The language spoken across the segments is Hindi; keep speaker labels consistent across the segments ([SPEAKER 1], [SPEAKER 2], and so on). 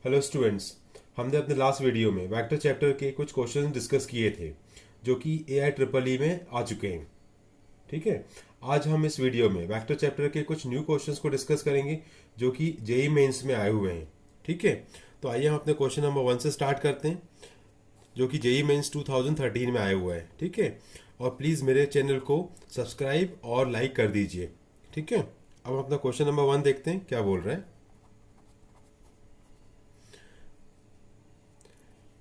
[SPEAKER 1] Hello students. हमने अपने लास्ट वीडियो में वेक्टर चैप्टर के कुछ क्वेश्चन डिस्कस किए थे जो कि AIEEE में आ चुके हैं। ठीक है, आज हम इस वीडियो में वेक्टर चैप्टर के कुछ न्यू क्वेश्चंस को डिस्कस करेंगे जो कि जेई मेंस में आए हुए हैं। ठीक है, तो आइए हम अपने क्वेश्चन नंबर 1 से स्टार्ट करते हैं जो कि जेई मेंस 2013 में आया हुआ है। ठीक है, और प्लीज़ मेरे चैनल को सब्सक्राइब और लाइक कर दीजिए। ठीक है, अब हम अपना क्वेश्चन नंबर 1 देखते हैं क्या बोल रहा है।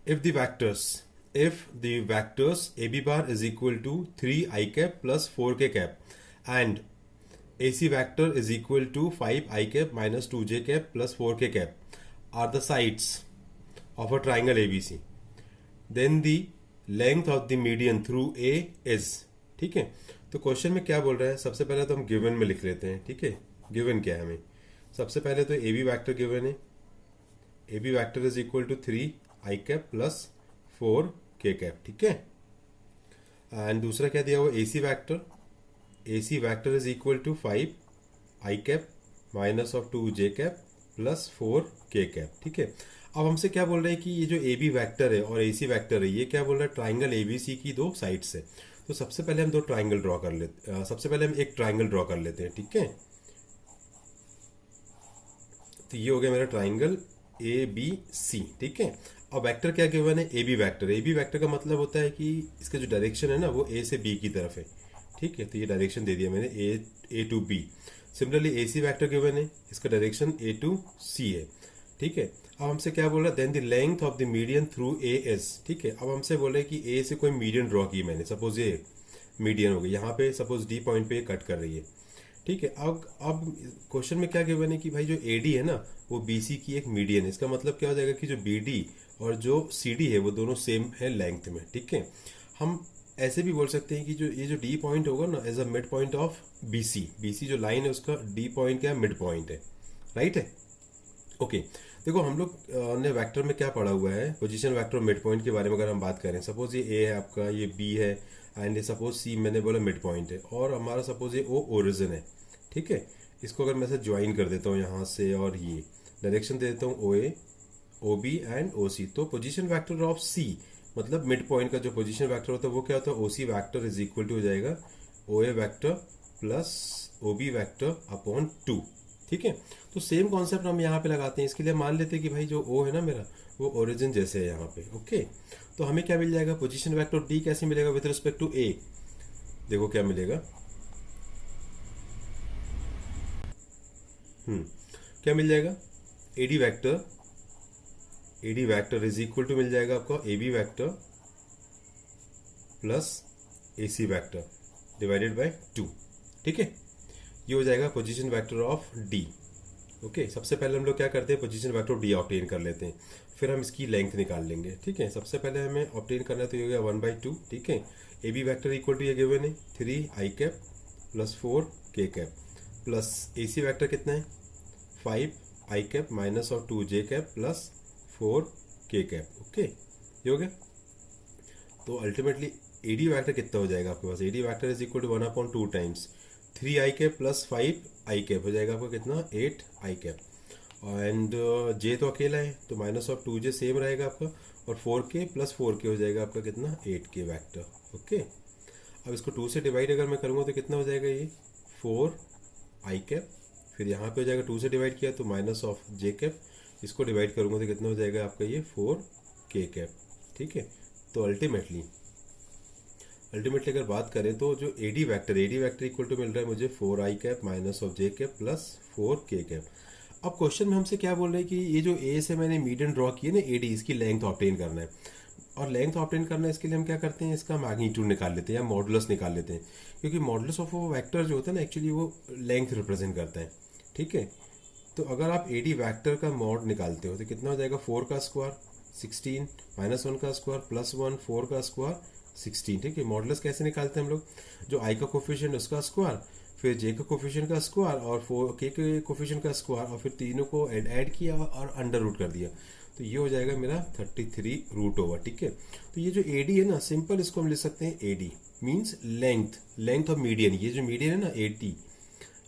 [SPEAKER 1] If the vectors AB bar is equal to 3 I cap plus 4 k cap and AC vector is equal to 5 I cap minus 2 j cap plus 4 k cap are the sides of a triangle ABC, then the length of the median through A is। ठीक है, तो क्वेश्चन में क्या बोल रहा है, सबसे पहले तो हम गिवन में लिख लेते हैं। ठीक है, गिवन क्या है हमें, सबसे पहले तो AB वैक्टर गिवन है। AB vector is equal to 3 I cap plus 4 k cap. ठीक है, एंड दूसरा क्या दिया हुआ, AC vector is equal to 5 I cap minus of 2 j cap plus 4 k cap. ठीक है, अब हमसे क्या बोल रहे हैं कि ये जो AB वैक्टर है और AC वैक्टर है ये क्या बोल रहा है, ट्राइंगल ABC की दो साइड्स है। तो सबसे पहले हम सबसे पहले हम एक ट्राइंगल ड्रॉ कर लेते हैं। ठीक है, तो ये हो गया मेरा ट्राइंगल ABC। ठीक है, अब वेक्टर क्या गिवन है, AB वैक्टर का मतलब होता है कि इसका जो डायरेक्शन है ना वो A से B की तरफ है। ठीक है, तो ये डायरेक्शन दे दिया मैंने A to B। Similarly AC vector given है, इसका डायरेक्शन A टू C है। ठीक है, अब हमसे क्या बोल रहा है, then the length of the median through A is. ठीक है, अब हमसे बोल रहे हैं कि A से कोई मीडियन ड्रॉ की मैंने, सपोज ये मीडियन हो गई, यहाँ पे सपोज D पॉइंट पे कट कर रही है। ठीक है, अब क्वेश्चन में क्या गिवन है कि भाई जो AD है ना वो BC की एक मीडियन है। इसका मतलब क्या हो जाएगा कि जो BD और जो CD है वो दोनों सेम है लेंथ में। ठीक है, हम ऐसे भी बोल सकते हैं कि जो ये जो D पॉइंट होगा ना as a mid point of BC जो लाइन है उसका D पॉइंट क्या मिड पॉइंट है। राइट है, ओके। देखो हम लोग ने वेक्टर में क्या पढ़ा हुआ है, पोजीशन वेक्टर मिड पॉइंट के बारे में अगर हम बात करें, सपोज ये A है आपका, ये B है एंड ये सपोज C मैंने बोला मिड पॉइंट है और हमारा सपोज ये O ओरिजिन है। ठीक है, इसको अगर मैं से ज्वाइन कर देता हूँ यहाँ से और ये डायरेक्शन दे देता हूँ OA OB एंड OC, तो पोजीशन वेक्टर ऑफ C मतलब मिड पॉइंट का जो पोजीशन वेक्टर होता है वो क्या होता है, OC vector is equal to हो जाएगा OA vector plus OB vector upon 2। ठीक है, तो सेम कॉन्सेप्ट हम यहाँ पे लगाते हैं। इसके लिए मान लेते हैं कि भाई जो O है ना मेरा वो ओरिजिन जैसे है यहाँ पे। ओके, तो हमें क्या मिल जाएगा, पोजीशन वेक्टर D कैसे मिलेगा विद रिस्पेक्ट टू A। देखो क्या मिलेगा, क्या मिल जाएगा, AD vector is equal to मिल जाएगा आपको AB vector plus AC vector divided by 2। ठीक है, ये हो जाएगा position vector of D। Okay, सबसे पहले हम लोग क्या करते हैं, position vector of D obtain कर लेते हैं, फिर हम इसकी लेंथ निकाल लेंगे। ठीक है, सबसे पहले हमें ऑब्टेन करना है तो ये हो गया 1/2। ठीक है, AB वैक्टर इक्वल टू ये गिवन है 3 I cap plus 4 k cap plus AC vector कितना है 5 I cap minus of 2 j cap plus 4 k cap. Okay, ये हो गया। तो अल्टीमेटली AD वैक्टर कितना हो जाएगा आपके पास, AD vector is equal to 1/2 times 3 I cap plus 5 I cap हो जाएगा आपको कितना 8 I कैप, एंड J तो अकेला है तो माइनस ऑफ 2J सेम रहेगा आपका, और 4K प्लस 4K हो जाएगा आपका कितना 8K वैक्टर। ओके, अब इसको 2 से डिवाइड अगर मैं करूँगा तो कितना हो जाएगा ये 4 I कैप, फिर यहाँ पे हो जाएगा 2 से डिवाइड किया तो माइनस ऑफ J कैप, इसको डिवाइड करूँगा तो कितना हो जाएगा आपका ये 4K कैप। ठीक है, तो अल्टीमेटली अगर बात करें तो जो AD वैक्टर इक्वल टू मिल रहा है मुझे 4 I cap minus of J cap plus 4K cap. अब क्वेश्चन में हमसे क्या बोल रहे हैं कि ये जो A से मैंने मीडियन ड्रॉ की है ना AD, इसकी लेंथ ऑब्टेन करना है, और लेंथ ऑब्टेन करना है इसके लिए हम क्या करते हैं, इसका मैग्नीट्यूड निकाल लेते हैं या मॉडुलस निकाल लेते हैं, क्योंकि मॉडुलस ऑफ वो वैक्टर जो होता है ना एक्चुअली वो लेंथ रिप्रेजेंट करता है। ठीक है, तो अगर आप AD वैक्टर का मॉड निकालते हो तो कितना हो जाएगा 4 का स्क्वायर 16 माइनस 1 का स्क्वायर प्लस 1 4 का स्क्वायर 16। ठीक है, मॉडुलस कैसे निकालते हैं हम लोग, जो I का कोफिशिएंट उसका स्क्वायर, फिर J का कोफिशिएंट का स्क्वायर और 4K के कोफिशिएंट का स्क्वायर, और फिर तीनों को ऐड किया और अंडर रूट कर दिया, तो ये हो जाएगा मेरा 33 रूट ओवर। ठीक है, तो ये जो AD है ना सिंपल इसको हम लिख सकते हैं AD means length of median. ये जो मीडियन है ना AD,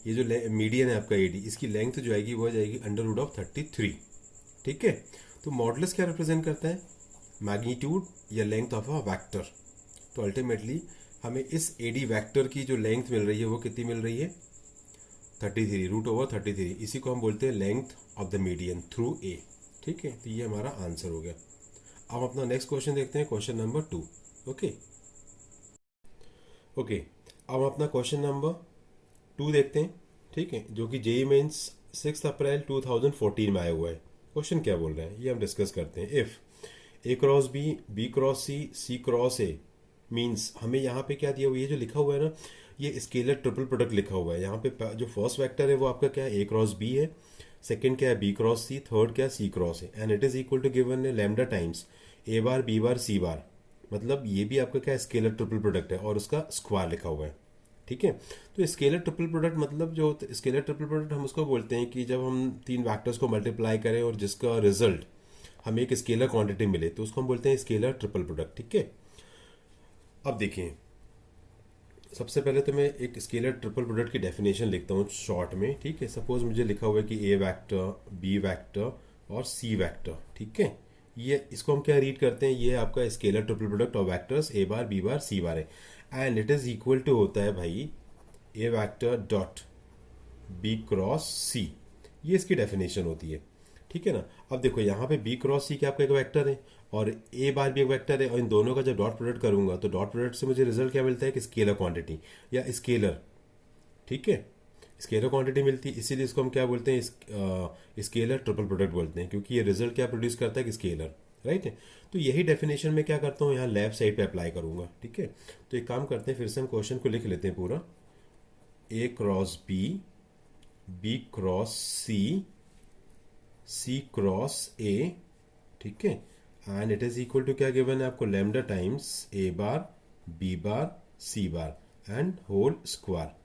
[SPEAKER 1] ये जो मीडियन है आपका AD, इसकी लेंथ जो आएगी वो हो जाएगी अंडर रूट ऑफ 33। ठीक है। तो मॉडुलस क्या रिप्रेजेंट करता है, मैग्नीट्यूड या लेंथ ऑफ अ वेक्टर। तो अल्टीमेटली हमें इस एडी वेक्टर की जो लेंथ मिल रही है वो कितनी मिल रही है, 33 √33। इसी को हम बोलते हैं length of the median through a. ठीक है, तो ये हमारा आंसर हो गया। अब अपना नेक्स्ट क्वेश्चन देखते हैं, क्वेश्चन नंबर 2। ओके ओके, अब अपना क्वेश्चन नंबर 2 देखते हैं। ठीक है, जो कि जेई मेंस 6 अप्रैल 2014 में आया हुआ है। क्वेश्चन क्या बोल रहा है ये हम डिस्कस करते हैं। If A cross B, B cross C, C cross A means, हमें यहाँ पे क्या दिया हुआ है, ये जो लिखा हुआ है ना, ये स्केलर ट्रिपल प्रोडक्ट लिखा हुआ है। यहाँ पे जो फर्स्ट वेक्टर है वो आपका क्या है, ए क्रॉस बी है, सेकंड क्या है बी क्रॉस सी, थर्ड क्या है सी क्रॉस है, and it is equal to given lambda times A bar B bar C bar. मतलब ये भी आपका क्या है, स्केलर ट्रिपल प्रोडक्ट है और उसका स्क्वायर लिखा हुआ है। ठीक है, तो स्केलर ट्रिपल प्रोडक्ट मतलब जो स्केलर ट्रिपल प्रोडक्ट हम उसको बोलते हैं कि जब हम तीन वैक्टर्स को मल्टीप्लाई करें और जिसका रिजल्ट हमें एक स्केलर क्वांटिटी मिले तो उसको हम बोलते हैं स्केलर ट्रिपल प्रोडक्ट। ठीक है, अब देखिए, सबसे पहले तो मैं एक स्केलर ट्रिपल प्रोडक्ट की डेफिनेशन लिखता हूँ शॉर्ट में। ठीक है, सपोज मुझे लिखा हुआ है कि ए वेक्टर, बी वेक्टर और सी वेक्टर। ठीक है, ये इसको हम क्या रीड करते हैं, ये आपका scalar triple product of vectors A bar B bar C bar है, and it is equal to होता है भाई A vector dot B cross C. ये इसकी डेफिनेशन होती है। ठीक है ना। अब देखो यहाँ पे बी क्रॉस सी क्या आपका एक वेक्टर है और ए बार भी एक वेक्टर है, और इन दोनों का जब डॉट प्रोडक्ट करूंगा तो डॉट प्रोडक्ट से मुझे रिजल्ट क्या मिलता है कि स्केलर क्वांटिटी या स्केलर। ठीक है, स्केलर क्वांटिटी मिलती है, इसीलिए इसको हम क्या बोलते हैं, स्केलर ट्रिपल प्रोडक्ट बोलते हैं, क्योंकि ये रिजल्ट क्या प्रोड्यूस करता है कि स्केलर। राइट है, तो यही डेफिनेशन में क्या करता हूँ यहाँ लेफ्ट साइड पे अप्लाई करूंगा। ठीक है, तो एक काम करते हैं, फिर से हम क्वेश्चन को लिख लेते हैं पूरा। A cross B, B cross C, C cross A. ठीक है, and it is equal to क्या गिवन है आपको, lambda times A bar B bar C bar and whole square.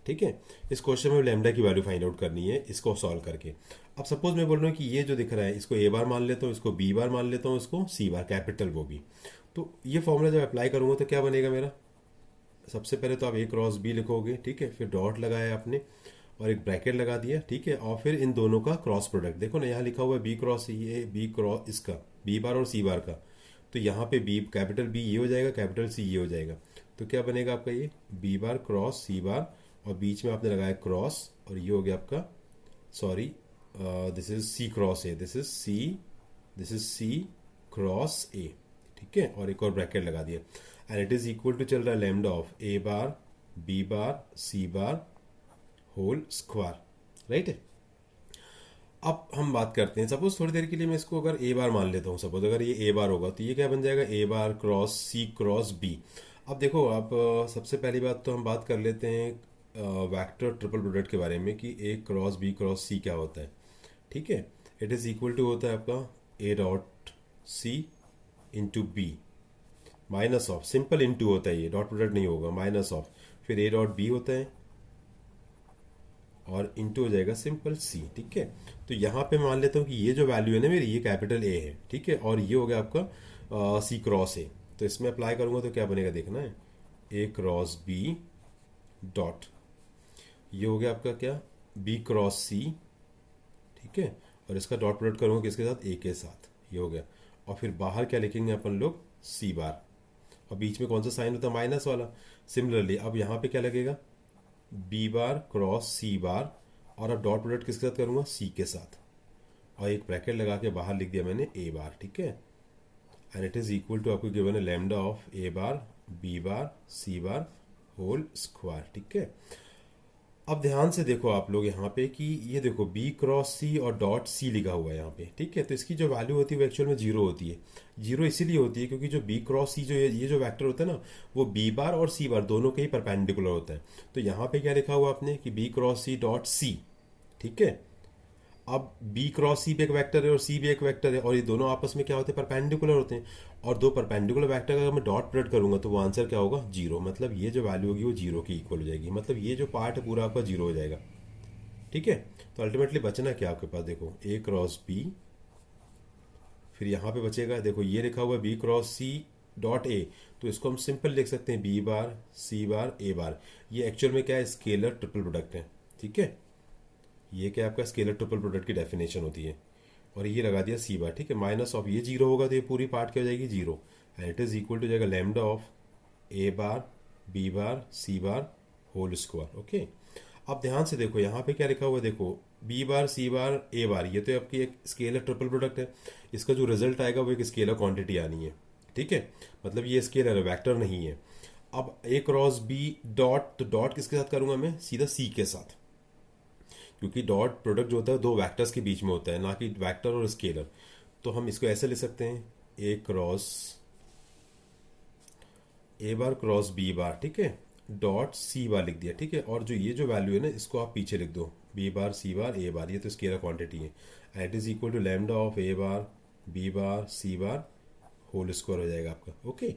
[SPEAKER 1] ठीक है, इस क्वेश्चन में लैम्डा की वैल्यू फाइंड आउट करनी है इसको सॉल्व करके। अब सपोज मैं बोल रहा हूँ कि ये जो दिख रहा है इसको ए बार मान लेता हूँ, इसको बी बार मान लेता हूँ, इसको सी बार कैपिटल वो भी। तो ये फॉर्मूला जब अप्लाई करूंगा तो क्या बनेगा मेरा, सबसे पहले तो आप ए क्रॉस बी लिखोगे। ठीक है, फिर डॉट लगाया आपने और एक ब्रैकेट लगा दिया। ठीक है, और फिर इन दोनों का क्रॉस प्रोडक्ट देखो ना, यहाँ लिखा हुआ है बी क्रॉस ये बी क्रॉस इसका बी बार और सी बार का, तो यहाँ पे बी कैपिटल बी ये हो जाएगा, कैपिटल सी ये हो जाएगा। तो क्या बनेगा आपका ये बी बार क्रॉस सी बार, और बीच में आपने लगाया क्रॉस, और ये हो गया आपका, sorry this is C cross A, this is C cross A. ठीक है, और एक और ब्रैकेट लगा दिया, and it is equal to चल रहा है lambda of A bar B bar C bar whole square. Right है, अब हम बात करते हैं, सपोज थोड़ी देर के लिए मैं इसको अगर ए बार मान लेता हूँ, सपोज अगर ये ए बार होगा तो ये क्या बन जाएगा, ए बार क्रॉस सी क्रॉस बी। अब देखो आप सबसे पहली बात तो हम बात कर लेते हैं वेक्टर ट्रिपल प्रोडक्ट के बारे में कि ए क्रॉस बी क्रॉस सी क्या होता है। ठीक है, इट इज इक्वल टू होता है आपका A dot C into B minus of, simple into होता है, ये डॉट प्रोडक्ट नहीं होगा, माइनस ऑफ, फिर ए डॉट बी होता है और इंटू हो जाएगा सिंपल सी। ठीक है, तो यहाँ पे मान लेता हूँ कि ये जो वैल्यू है ना मेरी, ये कैपिटल ए है। ठीक है, और ये हो गया आपका सी क्रॉस ए, तो इसमें अप्लाई करूंगा तो क्या बनेगा देखना है, ए क्रॉस बी डॉट, ये हो गया आपका क्या बी क्रॉस सी। ठीक है, और इसका डॉट प्रोडक्ट करूंगा किसके साथ, ए के साथ, ये हो गया। और फिर बाहर क्या लिखेंगे अपन लोग, सी बार, और बीच में कौन सा साइन होता है, माइनस वाला। सिमिलरली अब यहाँ पे क्या लगेगा, बी बार क्रॉस सी बार, और अब डॉट प्रोडक्ट किसके साथ करूंगा, सी के साथ, और एक ब्रैकेट लगा के बाहर लिख दिया मैंने ए बार। ठीक है, and it is equal to आपको गिवन है lambda of A bar B bar C bar whole square. ठीक है, अब ध्यान से देखो आप लोग यहाँ पे कि ये देखो बी क्रॉस सी और डॉट सी लिखा हुआ है यहाँ पे। ठीक है, तो इसकी जो वैल्यू होती है वो एक्चुअल में जीरो होती है। जीरो इसीलिए होती है क्योंकि जो बी क्रॉस सी जो ये जो वेक्टर होता है ना, वो बी बार और सी बार दोनों के ही परपेंडिकुलर होता है। तो यहाँ पे क्या लिखा हुआ आपने कि B cross C dot C. ठीक है, अब बी क्रॉस सी भी एक वेक्टर है और सी भी एक वेक्टर है, और ये दोनों आपस में क्या होते हैं, परपेंडिकुलर होते हैं। और दो परपेंडिकुलर वेक्टर का अगर मैं डॉट प्रोडक्ट करूंगा तो वो आंसर क्या होगा, जीरो। मतलब ये जो वैल्यू होगी वो जीरो की इक्वल हो जाएगी, मतलब ये जो पार्ट है पूरा आपका जीरो हो जाएगा। ठीक है, तो अल्टीमेटली बचना क्या आपके पास, देखो ए क्रॉस बी, फिर यहाँ पे बचेगा देखो ये लिखा हुआ है B cross C dot A, तो इसको हम सिंपल लिख सकते हैं B bar C bar A bar. ये एक्चुअल में क्या है, स्केलर ट्रिपल प्रोडक्ट है। ठीक है, ये क्या आपका स्केलर ट्रिपल प्रोडक्ट की डेफिनेशन होती है। और ये लगा दिया सी बार, ठीक है। माइनस ऑफ ये जीरो होगा तो ये पूरी पार्ट क्या हो जाएगी, zero, and it is equal to जाएगा lambda of A bar B bar C bar whole square. Okay, अब ध्यान से देखो यहाँ पे क्या लिखा हुआ है, देखो B bar C bar A bar, ये तो आपकी एक स्केलर ट्रिपल प्रोडक्ट है, इसका जो रिजल्ट आएगा वो एक स्केलर क्वांटिटी आनी है, ठीक है। मतलब ये स्केलर है, वेक्टर नहीं है। अब ए क्रॉस बी डॉट, तो डॉट किसके साथ करूंगा मैं, सीधा सी के साथ, क्योंकि डॉट प्रोडक्ट जो होता है दो वेक्टर्स के बीच में होता है, ना कि वेक्टर और स्केलर। तो हम इसको ऐसे ले सकते हैं, ए बार क्रॉस बी बार, ठीक है, डॉट सी बार लिख दिया, ठीक है। और जो ये जो वैल्यू है ना, इसको आप पीछे लिख दो, B bar C bar A bar, ये तो स्केलर क्वांटिटी है, and it is equal to lambda of A bar B bar C bar whole square हो जाएगा आपका। ओके,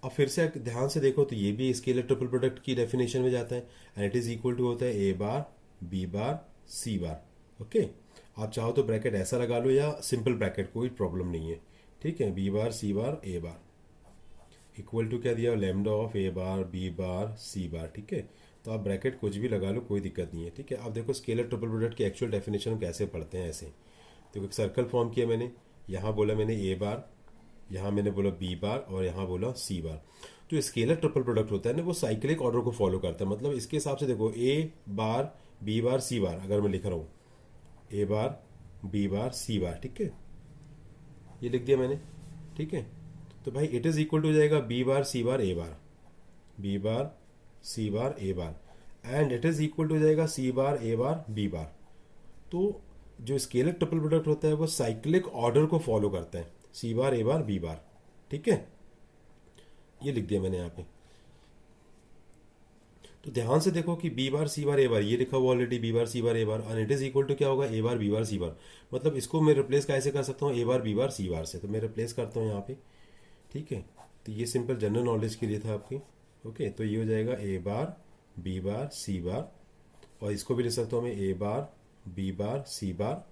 [SPEAKER 1] अब फिर से ध्यान से देखो तो ये भी स्केलर ट्रिपल प्रोडक्ट की डेफिनेशन में जाता है, and it is equal to होता है ए बार बी बार सी बार। ओके, आप चाहो तो ब्रैकेट ऐसा लगा लो या सिंपल ब्रैकेट, कोई प्रॉब्लम नहीं है, ठीक है। B bar C bar A bar equal to क्या दिया, lambda of A bar B bar C bar, ठीक है। तो आप ब्रैकेट कुछ भी लगा लो, कोई दिक्कत नहीं है, ठीक है। अब देखो स्केलर ट्रिपल प्रोडक्ट की एक्चुअल डेफिनेशन कैसे पढ़ते हैं, ऐसे देखो एक सर्कल फॉर्म किया मैंने, यहाँ बोला मैंने ए बार, यहाँ मैंने बोला बी बार, और यहाँ बोला सी बार। जो स्केलर ट्रिपल प्रोडक्ट होता है ना, वो साइक्लिक ऑर्डर को फॉलो करता है। मतलब इसके हिसाब से देखो ए बार बी बार सी बार, अगर मैं लिख रहा हूँ ए bar B bar C bar, ठीक है, ये लिख दिया मैंने, ठीक है। तो भाई इट इज इक्वल टू हो जाएगा B bar C bar A bar, B bar C bar A bar, and it is equal to हो जाएगा सी बार ए बार बी बार। तो जो स्केलर ट्रिपल प्रोडक्ट होता है वो साइक्लिक ऑर्डर को फॉलो करता है, C bar A bar B बार, ठीक है, ये लिख दिया मैंने यहाँ पे। तो ध्यान से देखो कि B bar C bar A bar ये लिखा हुआ already, B bar C bar A bar, and it is equal to क्या होगा, ए bar B bar C bar. मतलब इसको मैं रिप्लेस कैसे कर सकता हूँ, ए बार बी बार सी बार से, तो मैं रिप्लेस करता हूँ यहाँ पे, ठीक है। तो ये सिंपल जनरल नॉलेज के लिए था आपकी। ओके, तो ये हो जाएगा ए बार बी बार सी बार, और इसको भी लिख सकता हूँ मैं A bar B bar C bar,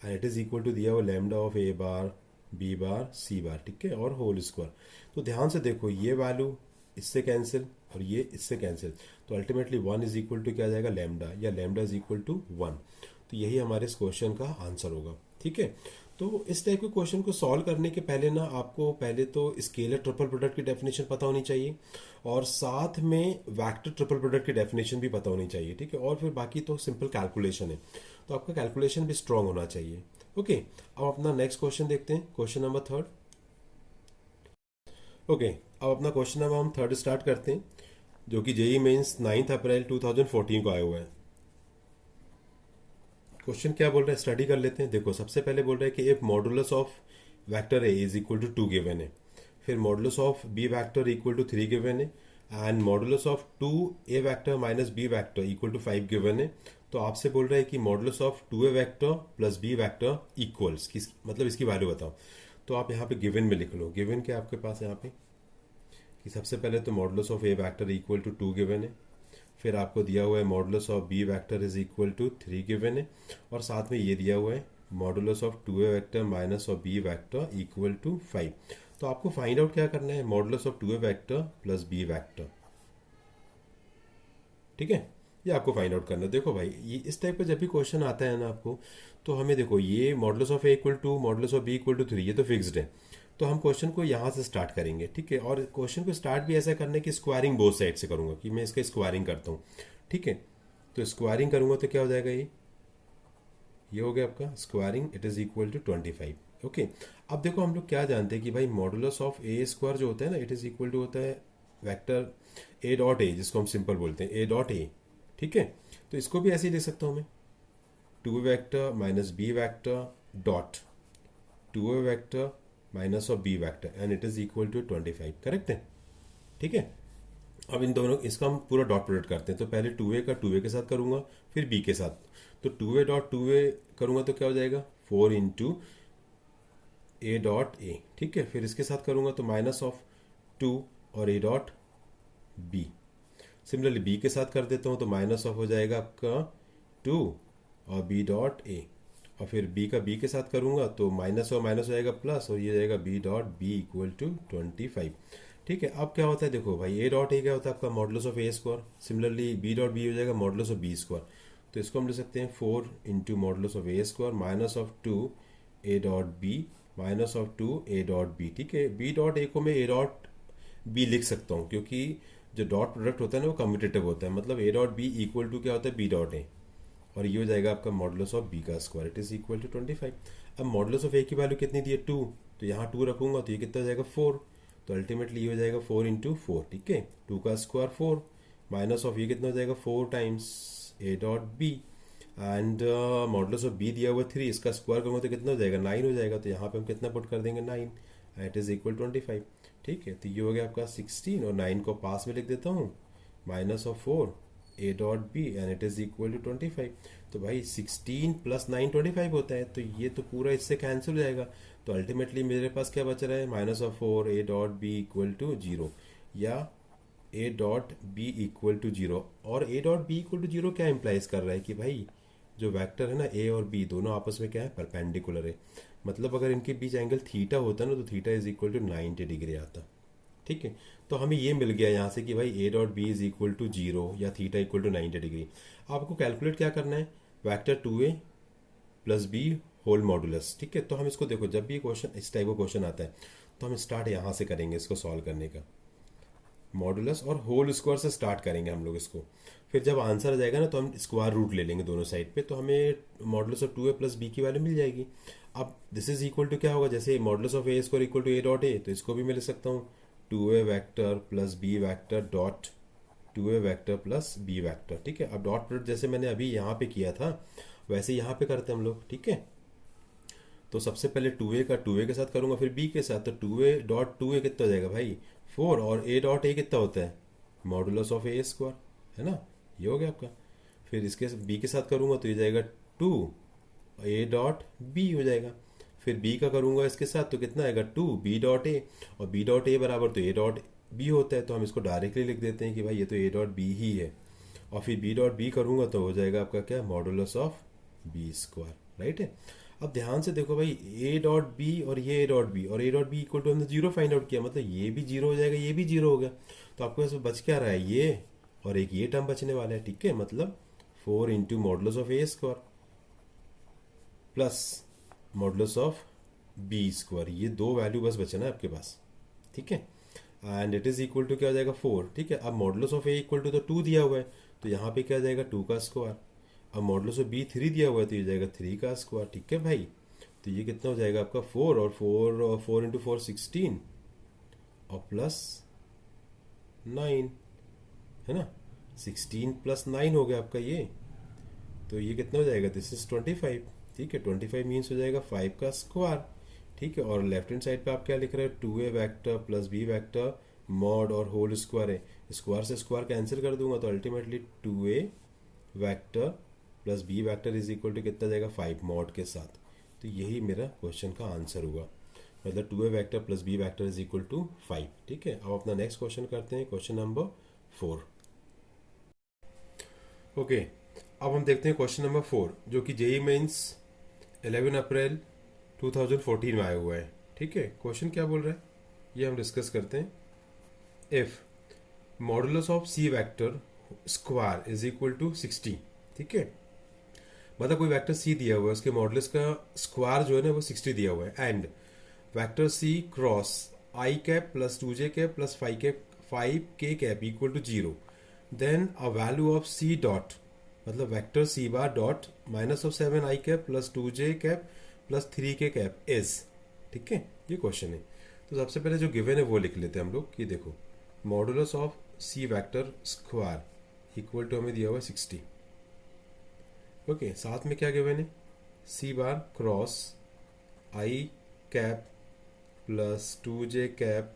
[SPEAKER 1] and it is equal to दिया हुआ lambda of A bar B bar C bar, ठीक है, और होल स्क्वायर। तो ध्यान से देखो ये वैल्यू इससे कैंसिल और ये इससे कैंसिल, तो ultimately one is equal to क्या आ जाएगा, लैम्डा, या lambda is equal to one. तो यही हमारे इस क्वेश्चन का आंसर होगा, ठीक है। तो इस टाइप के क्वेश्चन को सॉल्व करने के पहले ना आपको पहले तो स्केलर ट्रिपल प्रोडक्ट की डेफिनेशन पता होनी चाहिए, और साथ में वेक्टर ट्रिपल प्रोडक्ट की डेफिनेशन भी पता होनी चाहिए, ठीक है। और फिर बाकी तो सिंपल कैलकुलेशन है, तो आपका कैलकुलेशन भी स्ट्रांग होना चाहिए। ओके, अब अपना नेक्स्ट क्वेश्चन देखते हैं, क्वेश्चन नंबर थर्ड। ओके, अब अपना क्वेश्चन नंबर हम थर्ड स्टार्ट करते हैं, जो कि जेई मेंस 9 अप्रैल 2014 को आया हुआ है। क्वेश्चन क्या बोल रहा है, स्टडी कर लेते हैं। देखो सबसे पहले बोल रहा है कि if modulus of vector A is equal to 2 given है, फिर modulus of B vector equal to 3 given है, and modulus of 2 A vector minus B vector equal to 5 given है। तो आपसे बोल रहा है कि modulus of 2 A vector plus B vector equals किस, मतलब इसकी वैल्यू बताओ। तो आप यहाँ पे गिवन में लिख लो, गिवन क्या आपके पास यहाँ पे कि सबसे पहले तो modulus of A vector equal to 2 given है, फिर आपको दिया हुआ है modulus of B vector is equal to 3 given है, और साथ में ये दिया हुआ है modulus of 2a vector minus of B vector equal to 5। तो आपको फाइंड आउट क्या करना है, modulus of 2a vector plus B vector, ठीक है, ये आपको फाइंड आउट करना है। देखो भाई ये इस टाइप का जब भी क्वेश्चन आता है ना आपको, तो हमें देखो ये modulus of A equal to modulus of B equal to 3 ये तो फिक्स्ड है, तो हम क्वेश्चन को यहाँ से स्टार्ट करेंगे, ठीक है। और क्वेश्चन को स्टार्ट भी ऐसा करना है कि स्क्वायरिंग बोथ साइड से करूंगा, कि मैं इसका स्क्वायरिंग करता हूँ, ठीक है। तो स्क्वायरिंग करूंगा तो क्या हो जाएगा, ये हो गया आपका squaring, it is equal to 25। Okay, अब देखो हम लोग क्या जानते हैं कि भाई मॉडुलस ऑफ ए स्क्वायर जो होता है ना, इट इज इक्वल टू होता है वेक्टर ए डॉट ए, जिसको हम सिंपल बोलते हैं ए डॉट ए, ठीक है। तो इसको भी ऐसे ही लिख सकता हूँ मैं, 2 vector minus B vector dot 2 vector minus of B vector, and it is equal to 25, correct है, ठीक है। अब इन दोनों इसका हम पूरा डॉट प्रोडक्ट करते हैं, तो पहले 2a का 2a के साथ करूंगा, फिर b के साथ, तो 2a डॉट 2a करूंगा तो क्या हो जाएगा 4 इंटू ए डॉट ए, ठीक है। फिर इसके साथ करूंगा तो माइनस ऑफ 2 और A dot B, similarly b के साथ कर देता हूं तो माइनस ऑफ हो जाएगा आपका 2 और b डॉट ए, और फिर b का b के साथ करूंगा तो माइनस और माइनस हो जाएगा प्लस, और ये जाएगा b dot B equal to 25, ठीक है। अब क्या होता है देखो भाई ए डॉट ए क्या होता है आपका modulus of A square, similarly B dot B हो जाएगा मॉडुलस ऑफ बी स्क्वायर। तो इसको हम ले सकते हैं 4 into modulus of A square minus of 2 A dot B minus of 2 A dot B. ठीक है, बी डॉट ए को मैं ए डॉट बी लिख सकता हूँ, क्योंकि जो डॉट प्रोडक्ट होता है ना वो कम्यूटेटिव होता है, मतलब A dot B equal to क्या होता है, बी डॉट ए, और ये हो जाएगा आपका मॉडुलस ऑफ बी का square, it is equal to 25। अब मॉडुलस ऑफ ए की वैल्यू कितनी दी है, 2, तो यहाँ 2 रखूंगा तो ये कितना हो जाएगा 4, तो अल्टीमेटली ये हो जाएगा 4 इंटू 4। ठीक है, 2 का स्क्वायर 4 माइनस ऑफ ये कितना हो जाएगा 4 times A dot B, and modulus of B दिया हुआ 3, इसका स्क्वायर करूँगा तो कितना हो जाएगा 9 हो जाएगा, तो यहाँ पे हम कितना पुट कर देंगे 9, इट इज इक्वल 25। ठीक है, तो ये हो गया आपका 16 और 9 को पास में लिख देता हूँ, minus of 4 A dot B and it is equal to 25। तो भाई 16 प्लस 9 25 होता है, तो ये तो पूरा इससे कैंसिल हो जाएगा, तो अल्टीमेटली मेरे पास क्या बच रहा है, minus of 4 A dot B equal to 0, या A dot B equal to 0। और A dot B equal to 0 क्या इंप्लाइज कर रहा है कि भाई जो वेक्टर है ना ए और बी दोनों आपस में क्या है, परपेंडिकुलर है, मतलब अगर इनके बीच एंगल थीटा होता ना तो theta is equal to 90 degree आता। ठीक है, तो हमें ये मिल गया यहाँ से कि भाई A dot B is equal to 0 या थीटा इक्वल टू 90 डिग्री। आपको कैलकुलेट क्या करना है, vector 2a plus B whole modulus. ठीक है, तो हम इसको देखो, जब भी क्वेश्चन इस टाइप का क्वेश्चन आता है तो हम स्टार्ट यहाँ से करेंगे इसको सॉल्व करने का, मॉडुलस और होल स्क्वायर से स्टार्ट करेंगे हम लोग इसको, फिर जब आंसर आ जाएगा ना तो हम स्क्वायर रूट ले लेंगे दोनों साइड पे, तो हमें modulus of 2a plus B की वैल्यू मिल जाएगी। अब दिस इज इक्वल टू क्या होगा, जैसे modulus of A square equal to A dot A, तो इसको भी मैं लिख सकता हूँ 2a vector plus B vector dot 2a vector plus B vector. ठीक है, अब डॉट प्रोडक्ट जैसे मैंने अभी यहाँ पे किया था वैसे यहाँ पे करते हैं हम लोग। ठीक है, तो सबसे पहले 2a का 2a के साथ करूंगा, फिर b के साथ, तो 2a डॉट 2a कितना हो जाएगा भाई 4, और a डॉट a कितना होता है मॉडुलस ऑफ ए स्क्वायर, है ना, ये हो गया आपका। फिर इसके b के साथ करूंगा तो ये जाएगा 2 a डॉट b हो जाएगा, फिर b का करूंगा इसके साथ तो कितना आएगा 2 b डॉट a, और b डॉट a बराबर तो a डॉट b होता है, तो हम इसको डायरेक्टली लिख देते हैं कि भाई ये तो a डॉट b ही है, और फिर b डॉट b करूंगा तो हो जाएगा आपका क्या, modulus of b square, right है। अब ध्यान से देखो भाई, a डॉट बी और ये a डॉट बी, और a dot B equal to हमने 0 फाइंड आउट किया, मतलब ये भी 0 हो जाएगा, ये भी 0 हो गया, तो आपको ऐसे बच क्या रहा है, ये और एक ये टर्म बचने वाला है। ठीक है, मतलब 4 into modulus of A square plus modulus of B square, ये दो वैल्यू बस बचना है आपके पास। ठीक है, and it is equal to क्या हो जाएगा 4। ठीक है, अब modulus of A equal to तो 2 दिया हुआ है, तो यहाँ पे क्या जाएगा 2 का स्क्वायर, अब मॉडुलस ऑफ बी 3 दिया हुआ है तो ये जाएगा 3 का स्क्वायर। ठीक है भाई, तो ये कितना हो जाएगा आपका 4, और 4 इंटू 4 16, और प्लस 9, है ना, 16 प्लस 9 हो गया आपका ये, तो ये कितना हो जाएगा, दिस इज 25। ठीक है, 25 मीन्स हो जाएगा 5 का स्क्वायर। ठीक है, और लेफ्ट हैंड साइड पे आप क्या लिख रहे हैं, 2a vector plus B vector mod और होल स्क्वायर है, स्क्वायर से स्क्वायर कैंसिल कर दूंगा तो ultimately 2a vector plus B vector is equal to कितना जाएगा 5 मॉड के साथ, तो यही मेरा क्वेश्चन का आंसर हुआ, मतलब 2a vector plus B vector is equal to 5। ठीक है, अब अपना नेक्स्ट क्वेश्चन करते हैं, क्वेश्चन नंबर 4। ओके, अब हम देखते हैं क्वेश्चन नंबर 4, जो कि जेई मेंस 11 अप्रैल 2014 में आया हुआ है। ठीक है, क्वेश्चन क्या बोल रहा है ये हम डिस्कस करते हैं। If modulus of C vector square is equal to 60, ठीक है, मतलब कोई वेक्टर सी दिया हुआ है, उसके मॉडुलस का स्क्वायर जो है ना वो 60 दिया हुआ है, and vector C cross I cap plus 2j cap plus 5k cap equal to 0, then a value of C dot, मतलब vector C bar dot minus of 7 I cap plus 2j cap plus 3k cap is. ठीक है, ये क्वेश्चन है। तो सबसे पहले जो गिवन है वो लिख लेते हैं हम लोग कि देखो modulus of C vector square equal to हमें दिया हुआ है 60। ओके, साथ में क्या गिवन है, C bar cross I cap plus 2j cap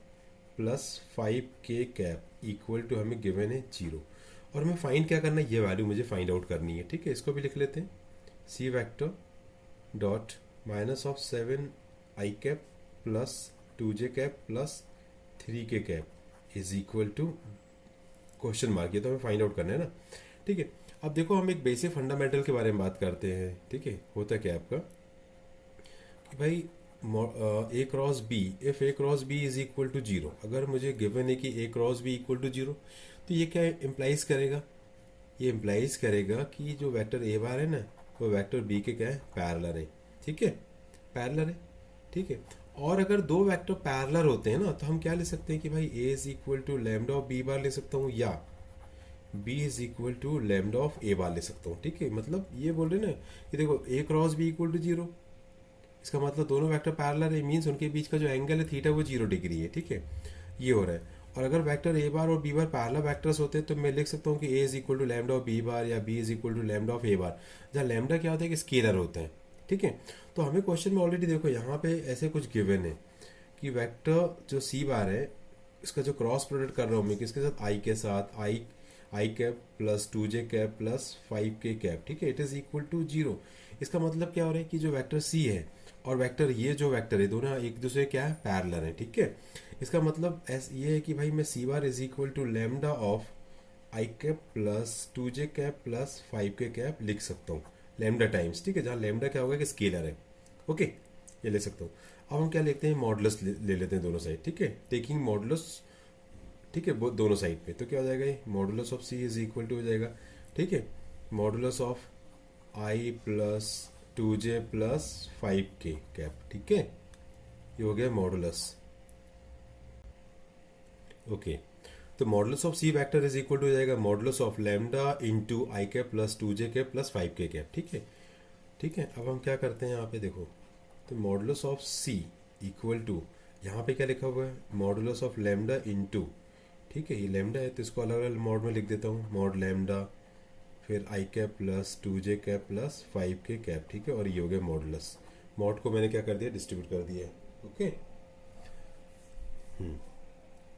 [SPEAKER 1] plus 5k cap equal to हमें गिवन है 0, और हमें फाइंड क्या करना है, ये वैल्यू मुझे फाइंड आउट करनी है। ठीक है, इसको भी लिख लेते हैं, C vector dot minus of 7 I cap plus 2j cap plus 3k cap is equal to question mark, ये तो हमें फाइंड आउट करना है ना। ठीक है, अब देखो हम एक बेसिक फंडामेंटल के बारे में बात करते हैं। ठीक है, होता क्या है आपका कि भाई A cross B, if A cross B is equal to 0, अगर मुझे गिवन है कि A cross B equal to 0, तो ये क्या इम्प्लाइज करेगा, ये इम्प्लाइज करेगा कि जो वेक्टर ए बार है ना वो वेक्टर बी के क्या है, पैरेलल है। ठीक है, पैरेलल है, ठीक है। और अगर दो वेक्टर पैरेलल होते हैं ना तो हम क्या ले सकते हैं कि भाई A is equal to lambda of B bar ले सकता हूँ, या B is equal to lambda of A bar ले सकता हूँ, ठीक है। मतलब ये बोल रहे ना कि देखो A cross B equal to zero, इसका मतलब दोनों वेक्टर पैरेलल है, मीन्स उनके बीच का जो एंगल है थीटा वो 0 डिग्री है, ठीक है। ये हो रहा है। और अगर वेक्टर ए बार और बी बार पैरेलल वेक्टर्स होते हैं तो मैं लिख सकता हूँ कि A is equal to lambda of B bar या B is equal to lambda of A bar, जहाँ लैम्डा क्या होता है कि स्केलर होते हैं, ठीक है। तो हमें क्वेश्चन में ऑलरेडी देखो यहाँ पे ऐसे कुछ गिवन है कि वेक्टर जो सी बार है इसका जो क्रॉस प्रोडक्ट कर रहा हूँ मैं किसके साथ, आई के साथ, I cap plus 2j cap plus 5k cap, ठीक है, इट इज इक्वल टू 0। इसका मतलब क्या हो रहा है कि जो वेक्टर सी है और वेक्टर ये जो वेक्टर है दोनों एक दूसरे क्या है, पैरेलल है, ठीक है। इसका मतलब ये है कि भाई मैं C bar is equal to lambda of I cap plus 2j cap plus 5k cap लिख सकता हूँ लैम्डा टाइम्स, ठीक है, जहाँ लैम्डा क्या होगा कि स्केलर है, ओके, ये ले सकता हूँ। अब हम क्या लिखते हैं, मॉडुलस ले लेते हैं दोनों साइड, ठीक है, टेकिंग मॉडुलस, ठीक है, दोनों साइड पे। तो क्या हो जाएगा, ये modulus of C is equal to हो जाएगा, ठीक है, modulus of I plus 2j plus 5k cap, ठीक है, ये हो गया मॉडुलस, ओके। तो modulus of C vector is equal to हो जाएगा modulus of lambda into I cap plus 2j cap plus 5k cap, ठीक है, ठीक है। अब हम क्या करते हैं यहाँ पे देखो, तो modulus of C equal to, यहाँ पे क्या लिखा हुआ है, मॉडुलस ऑफ लैम्डा इंटू, ठीक है, ये लैम्डा है तो इसको अलग अलग मॉड में लिख देता हूँ, मॉड लैम्डा फिर I cap plus 2j cap plus 5k cap, ठीक है, और ये हो गया मॉडुलस। मॉड को मैंने क्या कर दिया, डिस्ट्रीब्यूट कर दिया, ओके।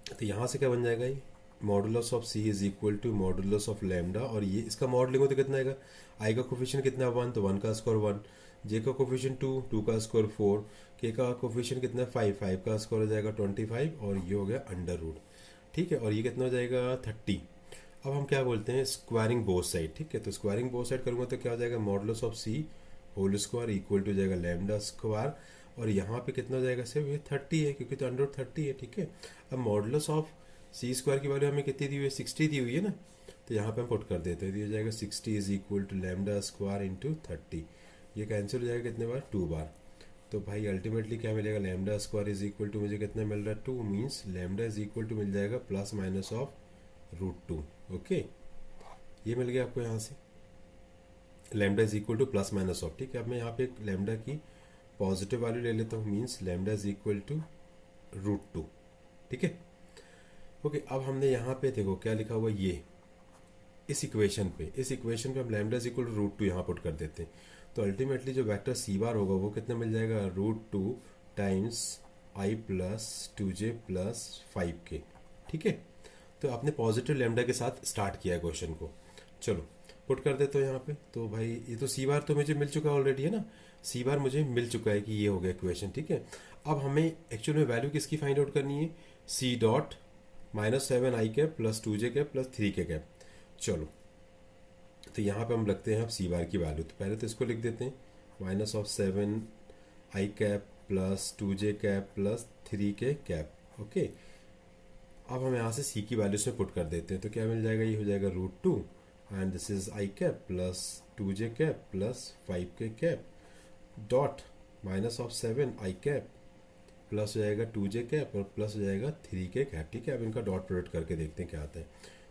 [SPEAKER 1] तो यहाँ से क्या बन जाएगा, ये modulus of C is equal to modulus of lambda, और ये इसका मॉड लेंगे तो कितना आएगा, आई का कोफिशिएंट कितना है 1, तो 1 का स्क्वायर 1, जे का कोफिशिएंट 2, 2 का स्क्वायर 4, के का कोफिशिएंट कितना है 5, 5 का स्क्वायर हो जाएगा 25, और ये हो गया अंडर रूट, ठीक है, और ये कितना हो जाएगा 30। अब हम क्या बोलते हैं, स्क्वायरिंग बोथ साइड, ठीक है, तो स्क्वायरिंग बोथ साइड करूँगा तो क्या हो जाएगा, modulus of C whole square equal to जाएगा लैम्डा स्क्वायर, और यहाँ पे कितना हो जाएगा, सिर्फ ये 30 है क्योंकि तो अंडर 30 है, ठीक है। अब मॉडुलस ऑफ सी स्क्वायर की वैल्यू हमें कितनी दी हुई है, 60 दी हुई है ना, तो यहाँ पे हम पुट कर देते हैं, तो ये हो जाएगा 60 is equal to lambda square into 30, ये कैंसिल हो जाएगा कितने बार, 2 बार। तो भाई अल्टीमेटली क्या मिलेगा, lambda square is equal to मुझे कितना मिल रहा है 2, means lambda is equal to मिल जाएगा प्लस माइनस ऑफ √2, ओके, ये मिल गया आपको यहाँ से, lambda is equal two plus minus of, ठीक है। अब मैं यहाँ पे लैम्डा की पॉजिटिव वैल्यू ले लेता हूँ, means lambda is equal to √2, ठीक है, ओके। अब हमने यहाँ पे देखो क्या लिखा हुआ, ये इस इक्वेशन पे हम लैम्डा इज इक्वल टू √2 यहाँ पुट कर देते हैं, तो अल्टीमेटली जो वेक्टर सी बार होगा वो कितना मिल जाएगा, √2 times I plus 2j plus 5k, ठीक है। तो आपने पॉजिटिव लैम्डा के साथ स्टार्ट किया है क्वेश्चन को, चलो पुट कर देते हो यहाँ पे। तो भाई ये तो सी बार तो मुझे मिल चुका ऑलरेडी है ना, सी बार मुझे मिल चुका है कि ये हो गया इक्वेशन, ठीक है। अब हमें एक्चुअल में वैल्यू किसकी फाइंड आउट करनी है, C dot -7 I cap plus 2j cap plus 3k cap, चलो। तो यहाँ पे हम रखते हैं अब सी बार की वैल्यू, तो पहले तो इसको लिख देते हैं -7 I cap plus 2j cap plus 3k cap, okay. अब हम यहाँ से सी की वैल्यू में पुट कर देते हैं, तो क्या मिल जाएगा, ये हो जाएगा √2 and this is I cap plus 2j cap plus 5k cap dot -7 I cap plus हो जाएगा 2j कैप और प्लस हो जाएगा 3k कैप, ठीक है। अब इनका डॉट प्रोडक्ट करके देखते हैं क्या आता है,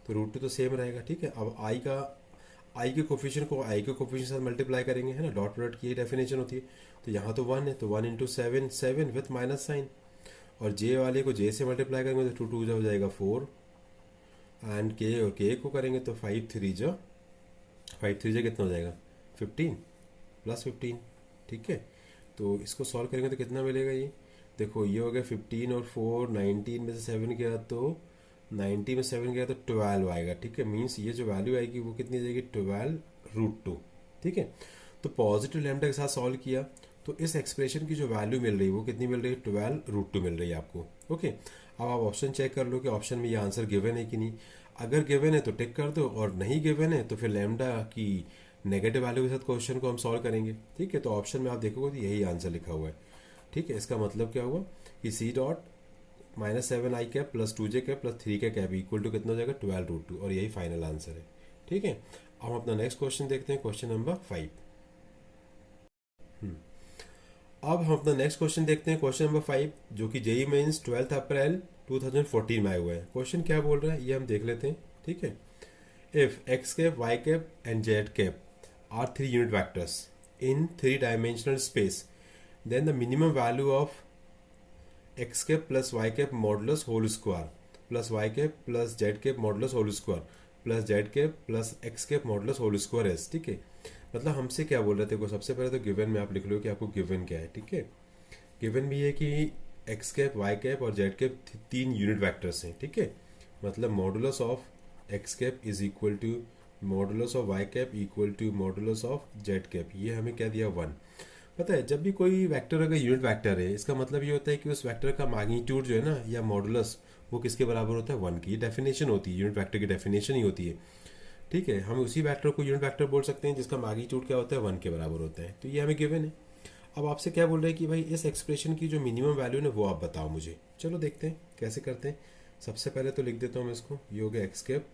[SPEAKER 1] तो √2 तो सेम रहेगा, ठीक है। अब आई के कोफिशिएंट को आई के कोफिशिएंट से मल्टीप्लाई करेंगे, है ना, डॉट प्रोडक्ट की ये डेफिनेशन होती है। तो यहाँ तो 1 है, तो 1 इंटू 7 7 विथ माइनस साइन, और जे वाले को जे से मल्टीप्लाई करेंगे तो 2 2 हो जाएगा 4, एंड के और के को करेंगे तो 5 3 जा कितना हो जाएगा 15 प्लस 15, ठीक है। तो इसको सॉल्व करेंगे तो कितना मिलेगा, ये देखो ये हो गया 15 और 4 19 में से 7 गया तो 90 में 7 गया तो 12 आएगा, ठीक है। मीन्स ये जो वैल्यू आएगी वो कितनी जाएगी 12 √2, ठीक है। तो पॉजिटिव लैम्डा के साथ सॉल्व किया तो इस एक्सप्रेशन की जो वैल्यू मिल रही है वो कितनी मिल रही है, 12 √2 मिल रही है आपको, ओके। अब आप ऑप्शन चेक कर लो कि ऑप्शन में ये आंसर गिवन है कि नहीं, अगर गिवन है तो टिक कर दो, और नहीं गिवन है तो फिर लैम्डा की नेगेटिव वैल्यू के साथ क्वेश्चन को हम सॉल्व करेंगे, ठीक है। तो ऑप्शन में आप देखोगे तो यही आंसर लिखा हुआ है, ठीक है। इसका मतलब क्या हुआ कि C dot -7 I cap plus 2j cap plus 3k cap equal to कितना हो जाएगा 12 √2, और यही फाइनल आंसर है, ठीक है। अब हम अपना नेक्स्ट क्वेश्चन देखते हैं, क्वेश्चन नंबर 5। अब हम अपना नेक्स्ट क्वेश्चन देखते हैं, क्वेश्चन नंबर 5, जो कि जेई मेंस 12 अप्रैल 2014 में आया हुआ है। क्वेश्चन क्या बोल रहा है ये हम देख लेते हैं, ठीक है। If X cap, Y cap and Z cap are 3 unit vectors in 3 dimensional space, then the minimum value of x cap plus Y cap modulus whole square plus Y cap plus Z cap modulus whole square plus Z cap plus x cap modulus whole square है, ठीक है। मतलब हमसे क्या बोल रहे थे, को सबसे पहले तो गिवन में आप लिख लो कि आपको गिवन क्या है, ठीक है। गिवन भी है कि एक्स कैप, वाई कैप और जेड कैप 3 यूनिट वैक्टर्स हैं, ठीक है। मतलब modulus of x cap is equal to modulus of Y cap equal to modulus of Z cap. ये हमें क्या दिया 1। पता है जब भी कोई वेक्टर अगर यूनिट वेक्टर है, इसका मतलब ये होता है कि उस वेक्टर का मैग्नीट्यूड जो है ना, या मॉडुलस, वो किसके बराबर होता है 1 की। ये डेफिनेशन होती है, यूनिट वेक्टर की डेफिनेशन ही होती है, ठीक है। हम उसी वेक्टर को यूनिट वेक्टर बोल सकते हैं जिसका मैग्नीट्यूड क्या होता है 1 के बराबर होता है। तो ये हमें गिवन है। अब आपसे क्या बोल रहे हैं कि भाई इस एक्सप्रेशन की जो मिनिमम वैल्यू है वो आप बताओ मुझे। चलो देखते हैं कैसे करते हैं। सबसे पहले तो लिख देता हूँ मैं इसको, ये हो गया X cap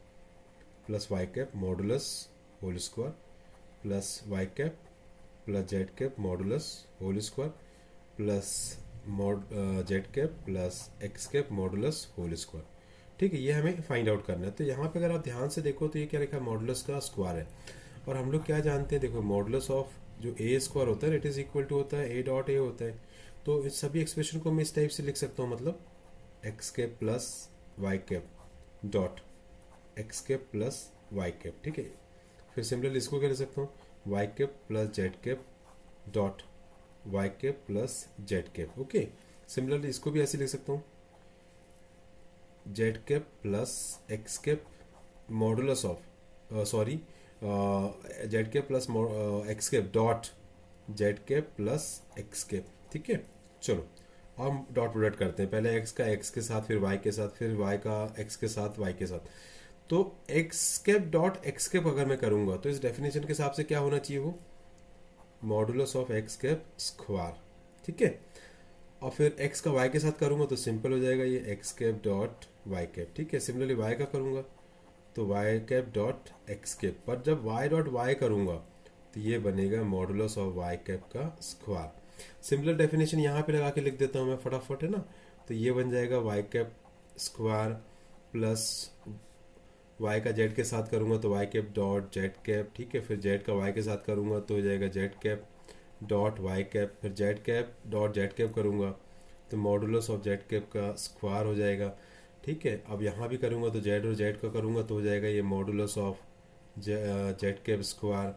[SPEAKER 1] plus Y cap modulus whole square plus Y cap plus Z cap modulus whole square plus Z cap plus x cap modulus whole square, ठीक है। ये हमें फाइंड आउट करना है। तो यहाँ पे अगर आप ध्यान से देखो तो ये क्या लिखा है, मॉडुलस का स्क्वायर है। और हम लोग क्या जानते हैं, देखो मॉडुलस ऑफ जो ए स्क्वायर होता है इट इज इक्वल टू होता है ए डॉट ए होता है। तो इस सभी एक्सप्रेशन को मैं इस टाइप से लिख सकता हूँ, मतलब x cap plus Y cap dot x cap plus Y cap, ठीक है। फिर सिमिलरली इसको क्या लिख सकता हूँ, y cap plus Z cap dot Y cap plus Z cap, okay. Similarly इसको भी ऐसे लिख सकता हूँ, z cap plus x cap modulus of sorry z cap plus x cap dot Z cap plus x cap, ठीक है। चलो हम डॉट प्रोडक्ट करते हैं, पहले एक्स का एक्स के साथ, फिर वाई के साथ, फिर वाई का एक्स के साथ, वाई के साथ। तो x cap dot x cap अगर मैं करूंगा तो इस डेफिनेशन के हिसाब से क्या होना चाहिए, वो modulus of x cap square, ठीक है। और फिर एक्स का वाई के साथ करूंगा तो सिंपल हो जाएगा ये x cap dot Y cap, ठीक है। सिमिलरली वाई का करूंगा तो y cap dot x cap, पर जब वाई डॉट वाई करूंगा तो ये बनेगा मॉडुलस ऑफ वाई कैप का स्क्वायर। सिमिलर डेफिनेशन यहाँ पे लगा के लिख देता हूँ मैं फटाफट, है ना। तो ये बन जाएगा y cap square plus y का जेड के साथ करूंगा तो y cap dot Z cap, ठीक है। फिर जेड का वाई के साथ करूंगा तो हो जाएगा Z cap dot Y cap, फिर Z cap dot Z cap करूंगा तो मॉडुलस ऑफ जेड कैप का स्क्वायर हो जाएगा, ठीक है। अब यहाँ भी करूंगा तो जेड और जेड का करूंगा तो हो जाएगा ये modulus of Z cap square.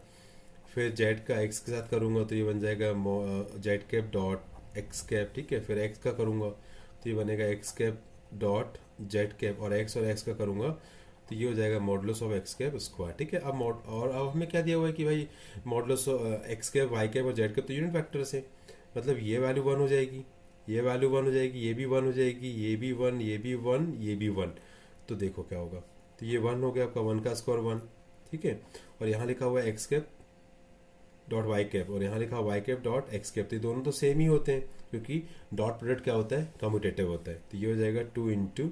[SPEAKER 1] फिर जेड का एक्स के साथ करूंगा तो ये बन जाएगा Z cap dot x cap, ठीक है। फिर एक्स का करूंगा तो ये बनेगा X cap dot Z cap, और एक्स का करूंगा तो ये हो जाएगा modulus of x cap square, ठीक है। अब हमें क्या दिया हुआ है कि भाई modulus x cap, Y cap और जेड कैप तो यूनिट वेक्टर्स है, मतलब ये वैल्यू 1 हो जाएगी, ये वैल्यू 1 हो जाएगी, ये भी 1 हो जाएगी, ये भी 1, ये भी 1, ये भी 1। तो देखो क्या होगा, तो ये 1 हो गया आपका, 1 का स्क्वायर 1, ठीक है। और यहाँ लिखा हुआ है x cap dot Y cap और यहाँ लिखा हुआ y cap dot x cap, तो ये दोनों तो सेम ही होते हैं क्योंकि डॉट प्रोडक्ट क्या होता है, कम्यूटेटिव होता है। तो ये हो जाएगा 2 into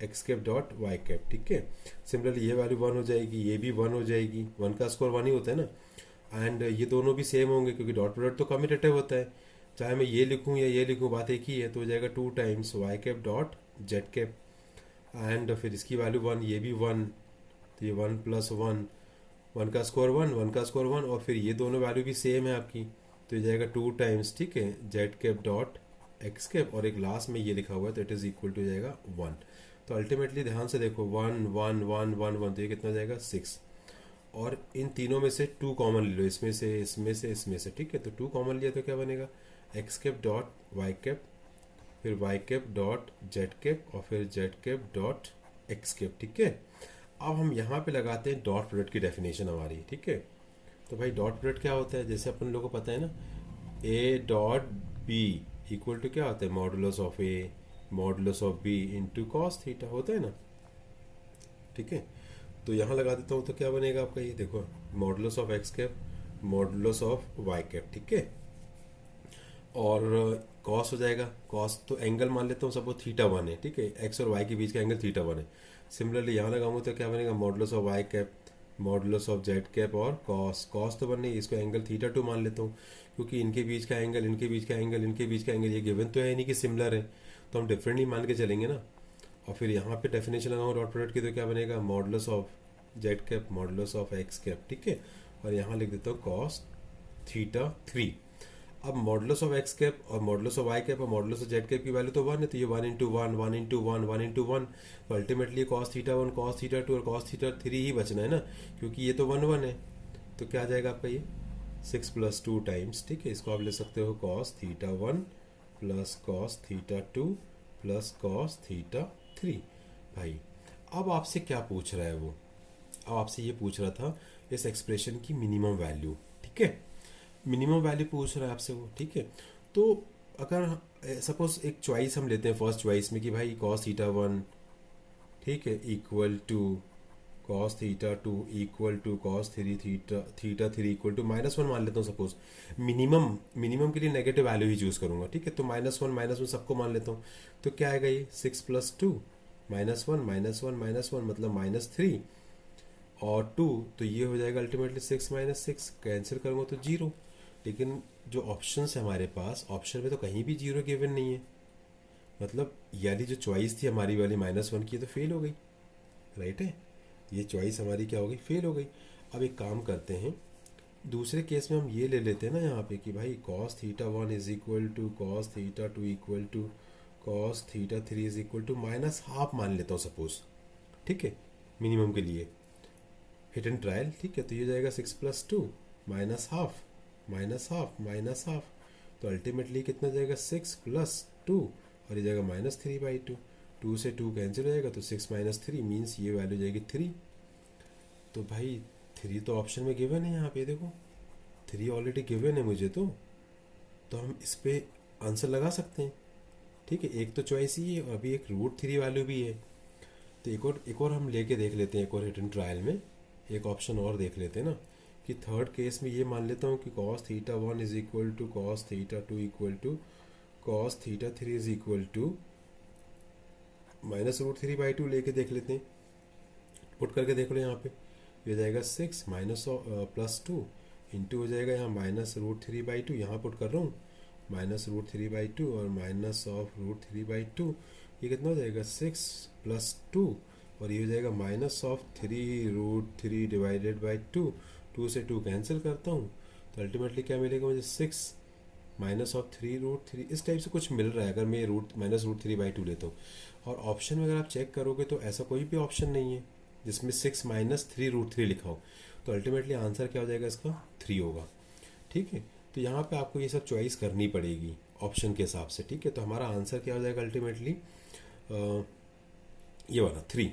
[SPEAKER 1] x cap dot Y cap, ठीक है। सिमिलरली ये वैल्यू 1 हो जाएगी, ये भी 1 हो जाएगी, 1 का स्क्वायर 1 ही होता है ना। एंड ये दोनों भी सेम होंगे क्योंकि डॉट प्रोडक्ट तो कम्यूटेटिव होता है, चाहे मैं ये लिखूं या ये लिखूं बात एक ही है। तो हो जाएगा 2 times y cap dot Z cap, and फिर इसकी वैल्यू 1, ये भी 1, तो ये 1 प्लस 1, 1 का स्क्वायर 1, 1 का स्क्वायर 1, और फिर ये दोनों वैल्यू भी सेम है आपकी, तो ये जाएगा 2 टाइम्स, ठीक है, Z cap dot x cap, और एक लास्ट में ये लिखा हुआ है तो इट इज इक्वल टू जाएगा 1। तो अल्टीमेटली ध्यान से देखो 1 1 1 1 1, तो ये कितना जाएगा 6, और इन तीनों में से 2 कॉमन ले लो, इसमें से, इसमें से, इसमें से, ठीक है। तो 2 कॉमन लिया तो क्या बनेगा, X cap dot Y cap, फिर Y cap dot Z cap, और फिर Z cap dot x cap, ठीक है। अब हम यहाँ पे लगाते हैं डॉट प्रोडक्ट की डेफिनेशन हमारी, ठीक है। तो भाई डॉट प्रोडक्ट क्या होता है, जैसे अपन लोगों को पता है ना, A dot B equal to क्या होता है, modulus of A modulus of B into cos theta होता है ना, ठीक है। तो यहाँ लगा देता हूँ तो क्या बनेगा आपका, ये देखो modulus of x cap modulus of Y cap, ठीक है। और कॉस हो जाएगा, कॉस तो एंगल मान लेता हूँ सब वो थीटा 1 है, ठीक है, एक्स और वाई के बीच का एंगल थीटा 1 है। सिमिलरली यहाँ लगाऊंगा तो क्या बनेगा, modulus of Y cap modulus of Z cap और कॉस, कॉस तो बन नहीं, इसको एंगल थीटा 2 मान लेता हूँ क्योंकि इनके बीच का एंगल, इनके बीच का एंगल, इनके बीच का एंगल ये गिवन तो है नहीं कि सिमिलर है, तो हम डिफरेंटली मान के चलेंगे ना। और फिर यहाँ पे डेफिनेशन लगाऊँ डॉट प्रोडक्ट की तो क्या बनेगा, modulus of Z cap modulus of x cap, ठीक है। और यहाँ लिख देता हूँ कॉस थीटा 3। अब मॉडुलस ऑफ एक्स कैप और मॉडुलस ऑफ वाई कैप और मॉडुलस ऑफ जेड कैप की वैल्यू तो 1 है, तो ये 1 इंटू 1 1 इंटू 1 1 इंटू 1, तो ultimately cos theta 1 cos theta 2 और कॉस थीटा 3 ही बचना है ना, क्योंकि ये तो 1 1 है। तो क्या आ जाएगा आपका ये 6 + 2 टाइम्स, ठीक है। इसको आप ले सकते हो cos theta 1 plus cos theta 2 plus cos theta 3। भाई अब आपसे क्या पूछ रहा है वो, अब आपसे ये पूछ रहा था इस एक्सप्रेशन की मिनिमम वैल्यू, ठीक है। मिनिमम वैल्यू पूछ रहा है आपसे वो, ठीक है। तो अगर सपोज एक चॉइस हम लेते हैं फर्स्ट चॉइस में कि भाई कॉस थीटा 1, ठीक है, equal to cos theta 2 equal to cos theta 3 equal to -1 मान लेता हूँ सपोज। मिनिमम के लिए नेगेटिव वैल्यू ही चूज करूंगा, ठीक है। तो -1 सबको मान लेता हूँ, तो क्या आएगा ये 6 + 2 -1 मतलब -3 और 2, तो ये हो जाएगा अल्टीमेटली 6 - 6, कैंसिल करूँगा तो 0। लेकिन जो ऑप्शन है हमारे पास, ऑप्शन में तो कहीं भी 0 गिवन नहीं है, मतलब यानी जो चॉइस थी हमारी वाली -1 की तो फेल हो गई, राइट है। ये चॉइस हमारी क्या हो गई, फेल हो गई। अब एक काम करते हैं, दूसरे केस में हम ये ले लेते हैं ना यहाँ पे कि भाई cos theta 1 is equal to cos theta 2 equal to cos theta 3 is equal to -12 मान लेता हूँ सपोज, ठीक है, मिनिमम के लिए हिट एंड ट्रायल, ठीक है। तो ये जाएगा 6 + 2 -12 तो अल्टीमेटली कितना जाएगा 6 + 2 और ये जाएगा -3/2, 2 से 2 कैंसिल हो जाएगा तो 6 - 3 मीन्स ये वैल्यू जाएगी 3। तो भाई 3 तो ऑप्शन में गिवन है, यहाँ पे देखो 3 ऑलरेडी गिवन है मुझे, तो हम इस पे आंसर लगा सकते हैं, ठीक है। एक तो चॉइस ही है और अभी एक √3 वैल्यू भी है, तो एक और हम लेके देख लेते हैं, एक और हिट एंड ट्रायल में एक ऑप्शन और देख लेते हैं ना, कि थर्ड केस में ये मान लेता हूँ कि cos theta 1 is equal to cos theta 2 equal to cos theta 3 is equal to -√3/2 लेके देख लेते हैं, पुट करके देख लो यहाँ पे, ये जाएगा 6 + 2 इंटू हो जाएगा यहाँ -√3/2, यहाँ पुट कर रहा हूँ -√3/2 और -√3/2, ये कितना हो जाएगा 6 + 2 और ये हो जाएगा -3√3/2, 2 से 2 कैंसिल करता हूँ तो अल्टीमेटली क्या मिलेगा मुझे 6 -3√3, इस टाइप से कुछ मिल रहा है अगर मैं -√3/2 लेता हूँ। और ऑप्शन में अगर आप चेक करोगे तो ऐसा कोई भी ऑप्शन नहीं है जिसमें 6 - 3√3 लिखा हो, तो अल्टीमेटली आंसर क्या हो जाएगा इसका 3 होगा, ठीक है। तो यहाँ पे आपको ये सब चॉइस करनी पड़ेगी ऑप्शन के हिसाब से, ठीक है। तो हमारा आंसर क्या हो जाएगा अल्टीमेटली ये वाला 3,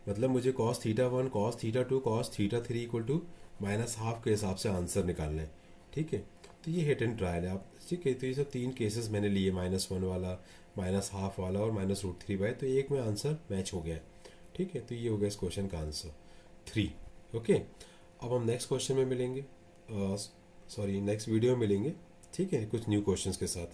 [SPEAKER 1] मतलब मुझे cos theta 1 cos theta 2 cos theta 3 equal to -12 के हिसाब से आंसर निकालना है, ठीक है। तो ये हिट एंड ट्रायल है आप, ठीक है। तो ये सब 3 केसेस मैंने लिए, -1 वाला, -12 वाला और -√3/, तो एक में आंसर मैच हो गया है, ठीक है। तो ये हो गया इस क्वेश्चन का आंसर 3, ओके। अब हम नेक्स्ट क्वेश्चन में मिलेंगे, नेक्स्ट वीडियो में मिलेंगे, ठीक है, कुछ न्यू क्वेश्चंस के साथ।